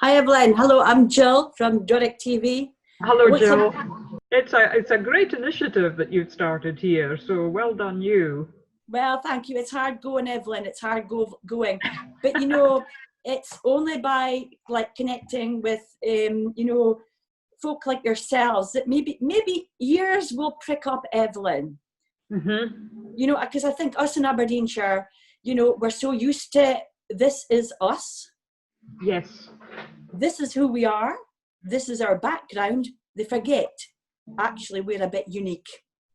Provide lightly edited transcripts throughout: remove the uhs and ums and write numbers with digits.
Hi Evelyn, hello, I'm Jill from Doric TV. Hello, Jill. It's a great initiative that you've started here, so well done you. Well, thank you. It's hard going, Evelyn. It's hard going, but you know, it's only by like connecting with folk like yourselves that maybe ears will prick up Evelyn. You know, because I think us in Aberdeenshire, you know, we're so used to this is us. Yes. This is who we are. This is our background. They forget, actually, we're a bit unique.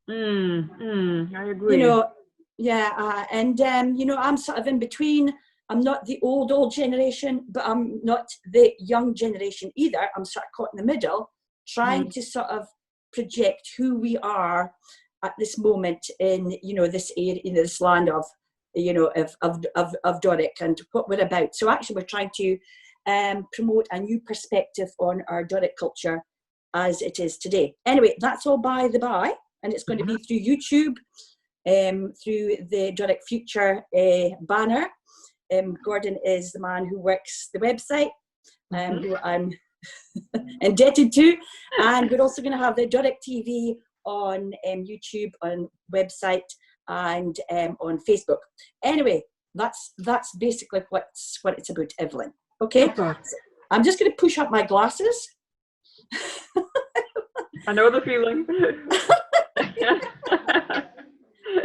I agree. You know, yeah, you know, I'm sort of in between. I'm not the old generation, but I'm not the young generation either. I'm sort of caught in the middle, trying to sort of project who we are at this moment in, you know, this area, in this land of, you know, of Doric and what we're about. So actually, we're trying to promote a new perspective on our Doric culture as it is today. Anyway, that's all by the by, and it's going to be through YouTube, through the Doric Future banner. Gordon is the man who works the website, who I'm indebted to, and we're also going to have the Doric TV on YouTube, on website, and on Facebook. Anyway, that's basically what it's about, Evelyn. Okay, so I'm just going to push up my glasses. I know the feeling.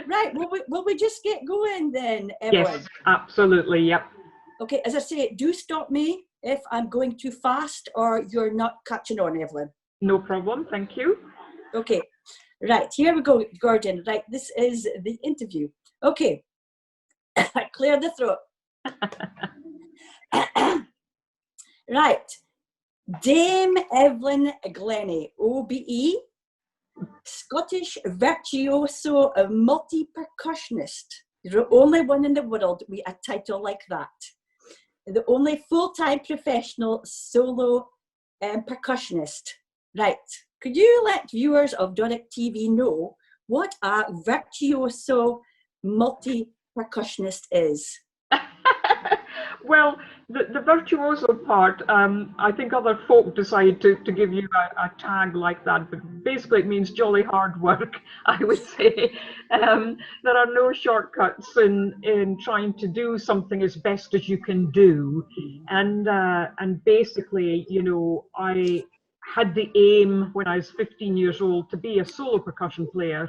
Right, will we just get going then, Evelyn? Yes, absolutely, yep. Okay, as I say, do stop me if I'm going too fast or you're not catching on, Evelyn. No problem, thank you. Okay, right, here we go, Gordon. Right, this is the interview. Okay, clear the throat. Right, Dame Evelyn Glennie, OBE, Scottish virtuoso multi-percussionist. You're the only one in the world with a title like that. The only full-time professional solo percussionist. Right, could you let viewers of Doric TV know what a virtuoso multi-percussionist is? Well, the virtuoso part, I think other folk decide to give you a tag like that, but basically it means jolly hard work, I would say. There are no shortcuts in trying to do something as best as you can do. And basically, you know, I had the aim when I was 15 years old to be a solo percussion player.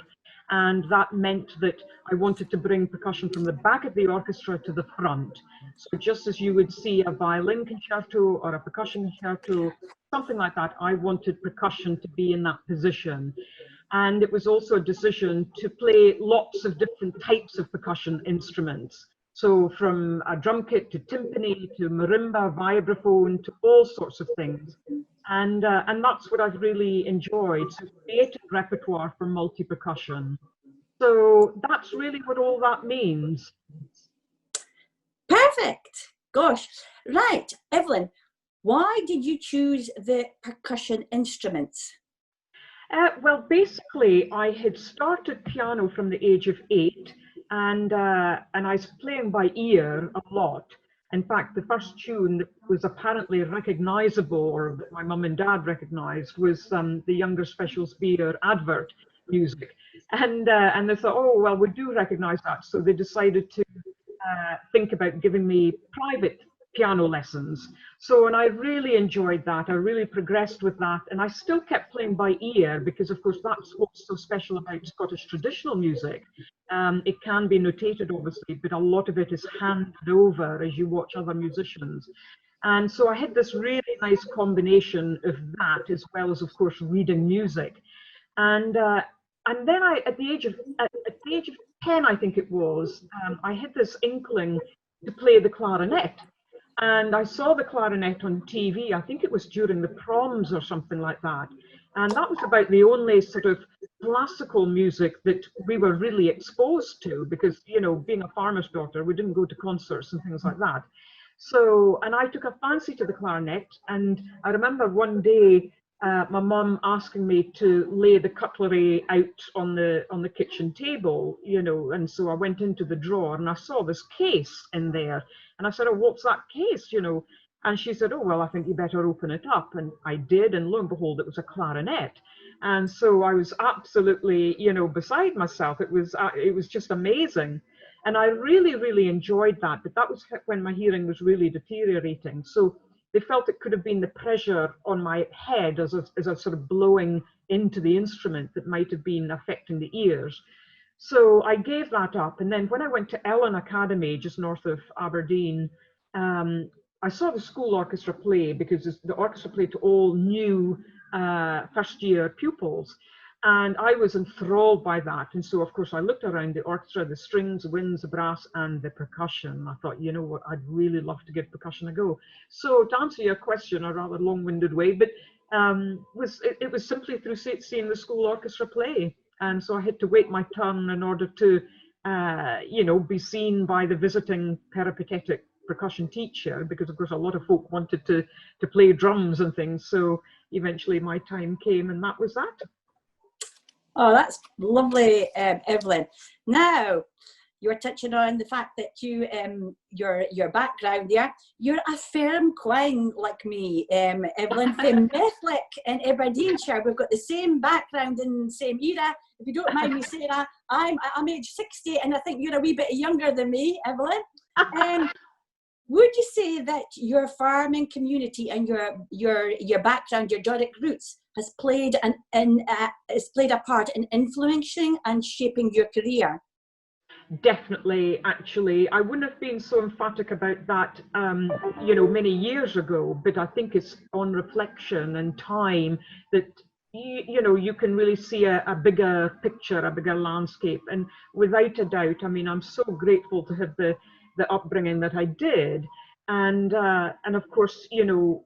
And that meant that I wanted to bring percussion from the back of the orchestra to the front. So just as you would see a violin concerto or a percussion concerto, something like that, I wanted percussion to be in that position. And it was also a decision to play lots of different types of percussion instruments. So from a drum kit to timpani to marimba, vibraphone, to all sorts of things. And that's what I've really enjoyed, so creative repertoire for multi-percussion. So that's really what all that means. Perfect. Gosh. Right, Evelyn, why did you choose the percussion instruments? Well, basically, I had started piano from the age of 8, and I was playing by ear a lot. In fact, the first tune that was apparently recognizable, or that my mum and dad recognized, was the Younger Specials Beer advert music. And they thought, oh, well, we do recognize that. So they decided to think about giving me private piano lessons. So, and I really enjoyed that. I really progressed with that. And I still kept playing by ear because, of course, that's what's so special about Scottish traditional music. It can be notated, obviously, but a lot of it is handed over as you watch other musicians. And so I had this really nice combination of that, as well as, of course, reading music. And then at the age of 10, I think it was, I had this inkling to play the clarinet. And I saw the clarinet on TV, I think it was during the proms or something like that. And that was about the only sort of classical music that we were really exposed to because, you know, being a farmer's daughter, we didn't go to concerts and things like that. So, and I took a fancy to the clarinet. And I remember one day, my mum asking me to lay the cutlery out on the kitchen table, you know, and so I went into the drawer and I saw this case in there. And I said, oh, what's that case, you know? And she said, oh, well, I think you better open it up. And I did, and lo and behold, it was a clarinet. And so I was absolutely, you know, beside myself. It was just amazing. And I really, really enjoyed that. But that was when my hearing was really deteriorating. So they felt it could have been the pressure on my head as I was sort of blowing into the instrument that might have been affecting the ears. So I gave that up. And then when I went to Ellen Academy, just north of Aberdeen, I saw the school orchestra play, because the orchestra played to all new first year pupils. And I was enthralled by that. And so, of course, I looked around the orchestra, the strings, the winds, the brass, and the percussion. I thought, you know what, I'd really love to give percussion a go. So to answer your question, a rather long-winded way, but it was simply through seeing the school orchestra play. And so I had to wait my turn in order to, you know, be seen by the visiting peripatetic percussion teacher, because of course a lot of folk wanted to play drums and things. So eventually my time came, and that was that. Oh, that's lovely, Evelyn. Now, you were touching on the fact that you, your background there, you're a firm quine like me, Evelyn, from Methlick in Aberdeenshire. We've got the same background and same era. If you don't mind me saying that, I'm age 60, and I think you're a wee bit younger than me, Evelyn. Would you say that your farming community and your background, your Doric roots, has played a part in influencing and shaping your career? Definitely, actually. I wouldn't have been so emphatic about that, you know, many years ago, but I think it's on reflection and time that, you know, you can really see a bigger picture, a bigger landscape. And without a doubt, I mean, I'm so grateful to have the upbringing that I did. And of course, you know,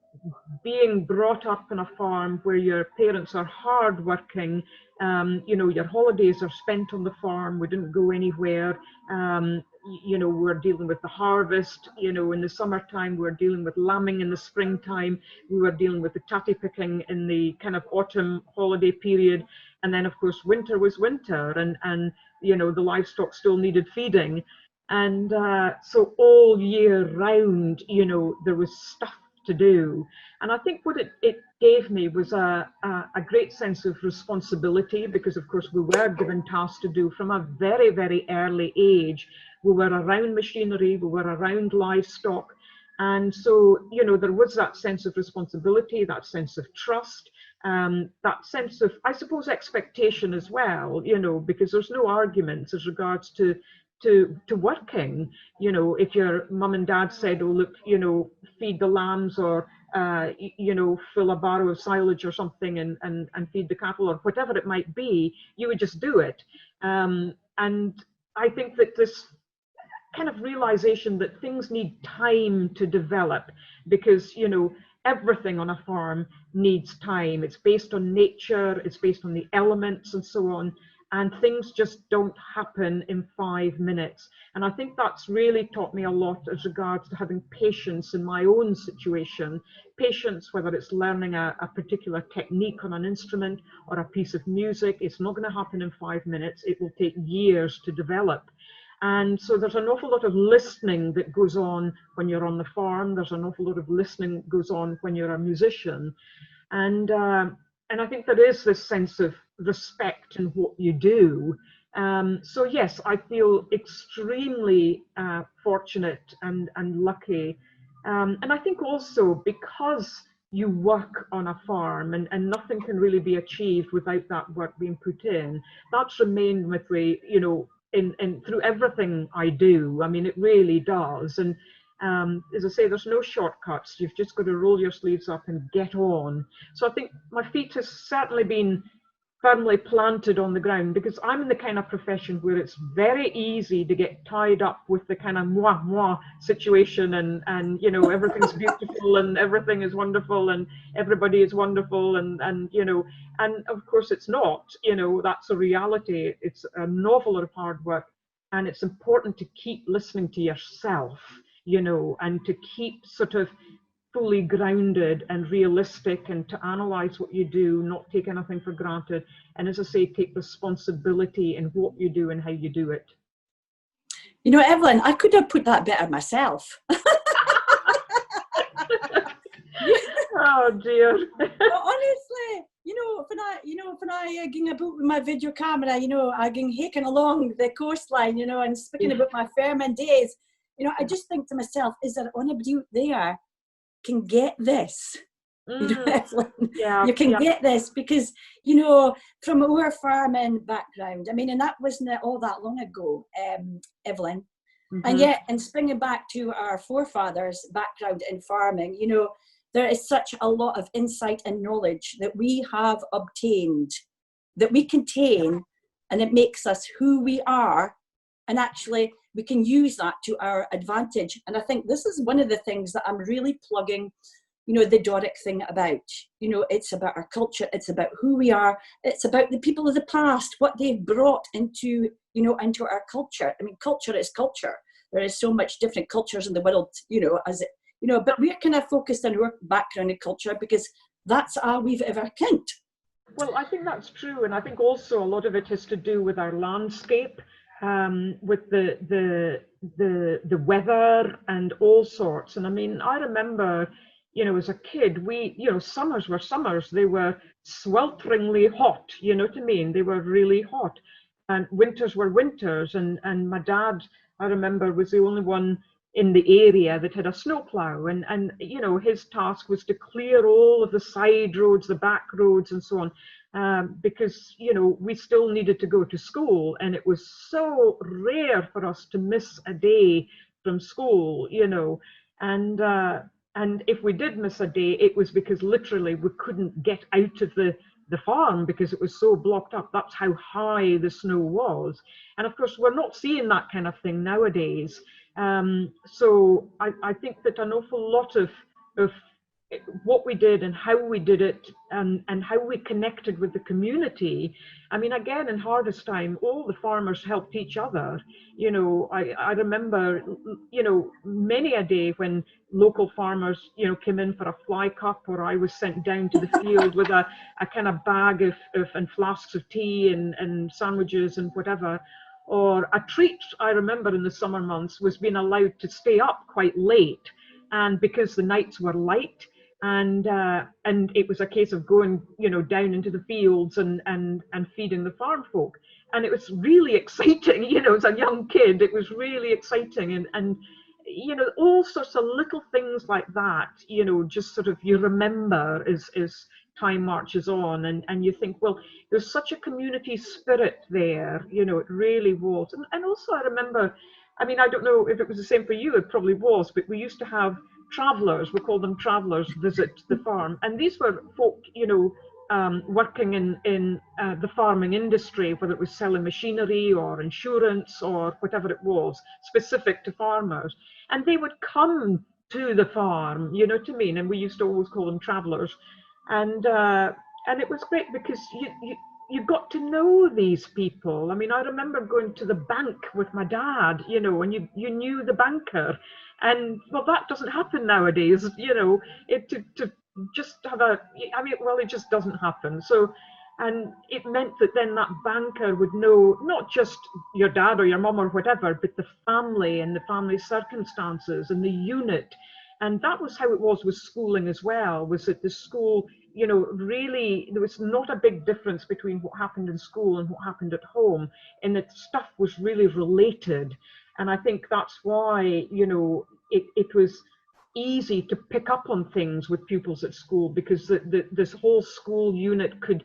being brought up on a farm where your parents are hardworking, you know, your holidays are spent on the farm. We didn't go anywhere. You know, we're dealing with the harvest. You know, in the summertime, we're dealing with lambing. In the springtime, we were dealing with the tatty picking in the kind of autumn holiday period. And then, of course, winter was winter, and you know, the livestock still needed feeding. And so all year round, you know, there was stuff to do. And I think what it gave me was a great sense of responsibility, because of course we were given tasks to do from a very, very early age. We were around machinery, we were around livestock. And so, you know, there was that sense of responsibility, that sense of trust, that sense of, I suppose, expectation as well, you know, because there's no arguments as regards to working. You know, if your mum and dad said, oh, look, you know, feed the lambs, or you know, fill a barrow of silage or something and feed the cattle, or whatever it might be, you would just do it. And I think that this kind of realization that things need time to develop, because, you know, everything on a farm needs time. It's based on nature, it's based on the elements and so on. And things just don't happen in 5 minutes. And I think that's really taught me a lot as regards to having patience in my own situation. Patience, whether it's learning a particular technique on an instrument or a piece of music, it's not going to happen in 5 minutes. It will take years to develop. And so there's an awful lot of listening that goes on when you're on the farm. There's an awful lot of listening that goes on when you're a musician. And I think there is this sense of respect in what you do. So yes, I feel extremely fortunate and lucky. And I think also because you work on a farm, and nothing can really be achieved without that work being put in, that's remained with me, you know, in through everything I do. I mean, it really does. And as I say, there's no shortcuts. You've just got to roll your sleeves up and get on. So I think my feet has certainly been firmly planted on the ground, because I'm in the kind of profession where it's very easy to get tied up with the kind of moi situation, and you know, everything's beautiful and everything is wonderful and everybody is wonderful, and you know, and of course it's not. You know, that's a reality. It's an awful lot of hard work, and it's important to keep listening to yourself, you know, and to keep sort of fully grounded and realistic, and to analyze what you do, not take anything for granted, and as I say, take responsibility in what you do and how you do it. You know, Evelyn, I could have put that better myself. Oh dear. But honestly, when I ging about with my video camera, I ging hiking along the coastline, and speaking about my farming days, I just think to myself, is there anybody out there can get this? Evelyn, Yeah, you can yeah. get this because, from our farming background, I mean, and that wasn't all that long ago, Evelyn. And yet, and springing back to our forefathers' background in farming, there is such a lot of insight and knowledge that we have obtained, that we contain, and it makes us who we are. And actually, we can use that to our advantage. And I think this is one of the things that I'm really plugging, the Doric thing about. It's about our culture, it's about who we are, it's about the people of the past, what they've brought into our culture. I mean, culture is culture. There is so much different cultures in the world, but we're kind of focused on our background and culture because that's all we've ever kent. Well, I think that's true, and I think also a lot of it has to do with our landscape, with the weather and all sorts. And I mean, I remember, as a kid, summers were summers. They were swelteringly hot. You know what I mean? They were really hot, and winters were winters. And my dad, I remember, was the only one in the area that had a snowplow, and his task was to clear all of the side roads, the back roads, and so on, because we still needed to go to school, and it was so rare for us to miss a day from school, and if we did miss a day, it was because literally we couldn't get out of the farm because it was so blocked up. That's how high the snow was. And of course, we're not seeing that kind of thing nowadays. So I think that an awful lot of what we did and how we did it, and how we connected with the community. I mean, again, in harvest time, all the farmers helped each other. I remember, many a day when local farmers, came in for a fly cup, or I was sent down to the field with a kind of bag of and flasks of tea and sandwiches and whatever. Or a treat, I remember in the summer months, was being allowed to stay up quite late, and because the nights were light, and it was a case of going, down into the fields and feeding the farm folk. And it was really exciting, as a young kid, it was really exciting, and all sorts of little things like that, just sort of you remember as time marches on, and you think, well, there's such a community spirit there, it really was. And also I remember, I mean, I don't know if it was the same for you, it probably was, but we used to have travellers, we called them travellers, visit the farm. And these were folk, working in the farming industry, whether it was selling machinery or insurance or whatever it was, specific to farmers. And they would come to the farm, you know what I mean? And we used to always call them travellers. And it was great because you got to know these people. I mean, I remember going to the bank with my dad, and you knew the banker. And well, that doesn't happen nowadays, to just have it just doesn't happen. So, and it meant that then that banker would know not just your dad or your mum or whatever, but the family and the family circumstances and the unit. And that was how it was with schooling as well, was that the school, really, there was not a big difference between what happened in school and what happened at home, and that stuff was really related. And I think that's why, it was easy to pick up on things with pupils at school, because this whole school unit could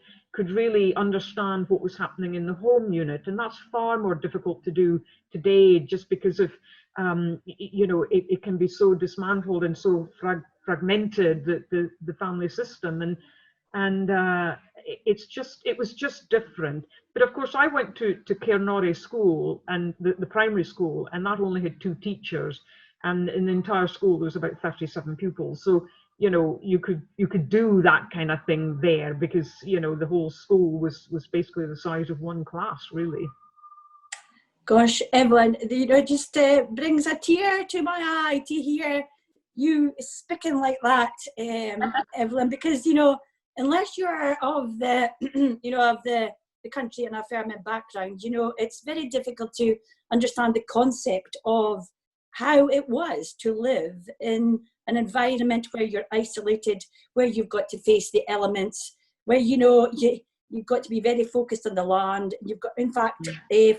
really understand what was happening in the home unit. And that's far more difficult to do today, just because of, it can be so dismantled and so fragmented, the family system. And it was just different. But of course, I went to Cairnorrie School, and the primary school, and that only had 2 teachers, and in the entire school there was about 37 pupils. So you could do that kind of thing there, because the whole school was basically the size of one class, really. Gosh, Evelyn, just brings a tear to my eye to hear you speaking like that, Evelyn, because unless you're of the of the country and a farming background, it's very difficult to understand the concept of how it was to live in an environment where you're isolated, where you've got to face the elements, where, you know, you've got to be very focused on the land. You've got, in fact,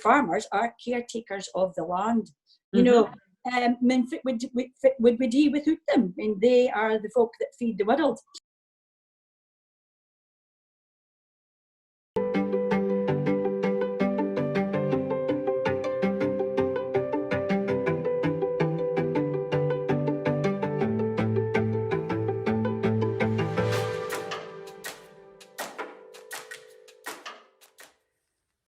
farmers are caretakers of the land. You know, would we do without them? I mean, they are the folk that feed the world.